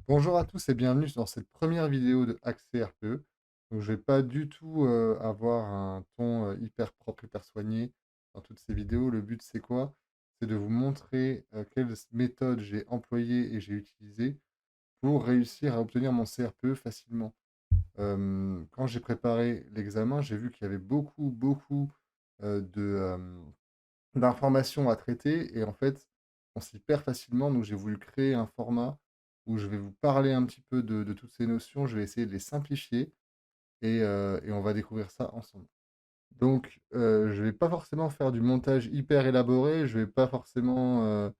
Bonjour à tous et bienvenue dans cette première vidéo de Accès RPE. Donc, je vais pas du tout avoir un ton hyper propre, hyper soigné dans toutes ces vidéos. Le but, c'est quoi? C'est de vous montrer quelles méthodes j'ai employées et j'ai utilisées pour réussir à obtenir mon CRPE facilement. Quand j'ai préparé l'examen, j'ai vu qu'il y avait beaucoup d'informations à traiter et en fait, on s'y perd facilement. Donc, j'ai voulu créer un format où je vais vous parler un petit peu de toutes ces notions. Je vais essayer de les simplifier et on va découvrir ça ensemble. Donc, je vais pas forcément faire du montage hyper élaboré. Je vais pas forcément,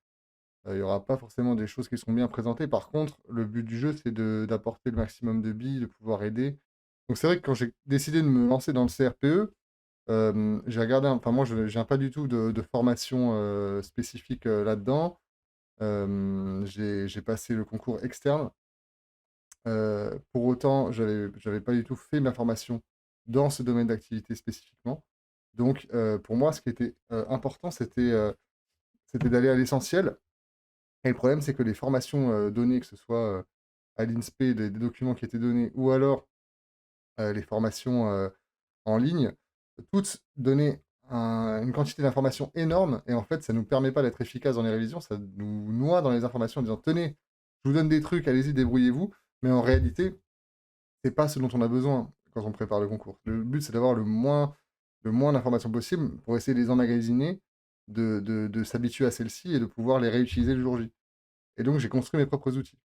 il y aura pas forcément des choses qui seront bien présentées. Par contre, le but du jeu, c'est d'apporter le maximum de billes, de pouvoir aider. Donc, c'est vrai que quand j'ai décidé de me lancer dans le CRPE, j'ai regardé enfin moi je viens pas du tout de formation, spécifique, là-dedans. J'ai passé le concours externe. Pour autant, j'avais pas du tout fait ma formation dans ce domaine d'activité spécifiquement. Donc, pour moi, ce qui était, important, c'était d'aller à l'essentiel et le problème, c'est que les formations, données, que ce soit, à l'INSPE, des documents qui étaient donnés ou alors, les formations, en ligne, toutes donnaient une quantité d'informations énorme et en fait, ça ne nous permet pas d'être efficace dans les révisions, ça nous noie dans les informations en disant: «Tenez, je vous donne des trucs, allez-y, débrouillez-vous», mais en réalité, c'est pas ce dont on a besoin quand on prépare le concours. Le but, c'est d'avoir le moins d'informations possible pour essayer de les emmagasiner, de s'habituer à celles-ci et de pouvoir les réutiliser le jour J. Et donc j'ai construit mes propres outils.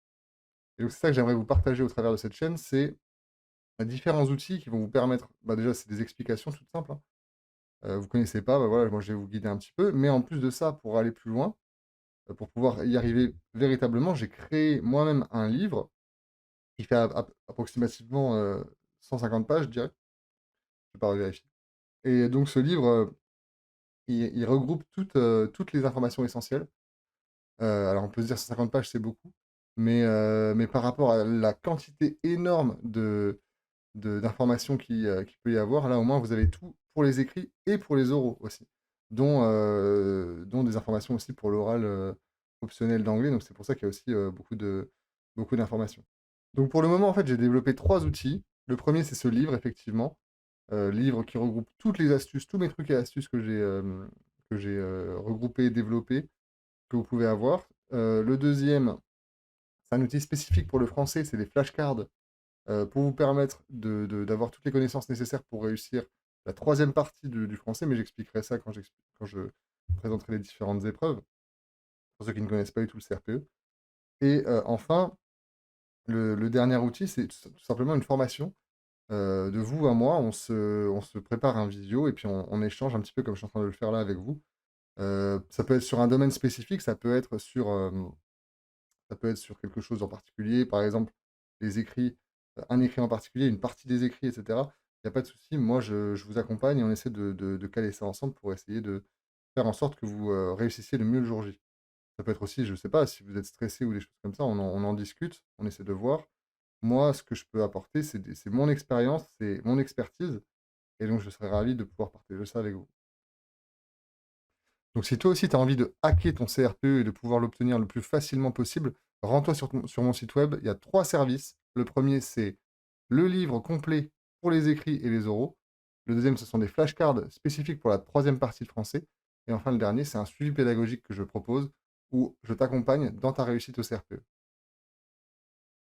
Et donc c'est ça que j'aimerais vous partager au travers de cette chaîne, c'est, différents outils qui vont vous permettre, bah, déjà, c'est des explications toutes simples, hein. Vous connaissez pas, bah, voilà, moi je vais vous guider un petit peu, mais en plus de ça, pour aller plus loin, pour pouvoir y arriver véritablement, j'ai créé moi-même un livre qui fait approximativement, 150 pages, je dirais. Je vais pas revérifier. Et donc ce livre, il regroupe toutes les informations essentielles. Alors on peut se dire 150 pages, c'est beaucoup, mais par rapport à la quantité énorme d'informations qu'il peut y avoir, là, au moins, vous avez tout pour les écrits et pour les oraux aussi, dont des informations aussi pour l'oral, optionnel d'anglais. Donc c'est pour ça qu'il y a aussi, beaucoup d'informations. Donc pour le moment, en fait, j'ai développé 3 outils. Le premier, c'est ce livre, effectivement, livre qui regroupe toutes les astuces, tous mes trucs et astuces que j'ai regroupés, développés, que vous pouvez avoir. Le deuxième, c'est un outil spécifique pour le français, c'est des flashcards, pour vous permettre d'avoir toutes les connaissances nécessaires pour réussir la troisième partie du français, mais j'expliquerai ça quand je présenterai les différentes épreuves, pour ceux qui ne connaissent pas du tout le CRPE. Et enfin, le dernier outil, c'est tout simplement une formation, de vous à moi. On se prépare un visio et puis on échange un petit peu comme je suis en train de le faire là avec vous. Ça peut être sur un domaine spécifique, ça peut être sur quelque chose en particulier, par exemple, les écrits, un écrit en particulier, une partie des écrits et cetera. Il y a pas de souci, moi je vous accompagne et on essaie de caler ça ensemble pour essayer de faire en sorte que vous, réussissiez le mieux le jour J. Ça peut être aussi, je sais pas, si vous êtes stressé ou des choses comme ça, on en discute, on essaie de voir. Moi, ce que je peux apporter, c'est mon expérience, c'est mon expertise et donc je serais ravi de pouvoir partager ça avec vous. Donc si toi aussi tu as envie de hacker ton CRPE et de pouvoir l'obtenir le plus facilement possible, rends-toi sur mon site web. Il y a 3 services. Le premier, c'est le livre complet pour les écrits et les oraux. Le deuxième, ce sont des flashcards spécifiques pour la troisième partie de français. Et enfin, le dernier, c'est un suivi pédagogique que je propose où je t'accompagne dans ta réussite au CRPE.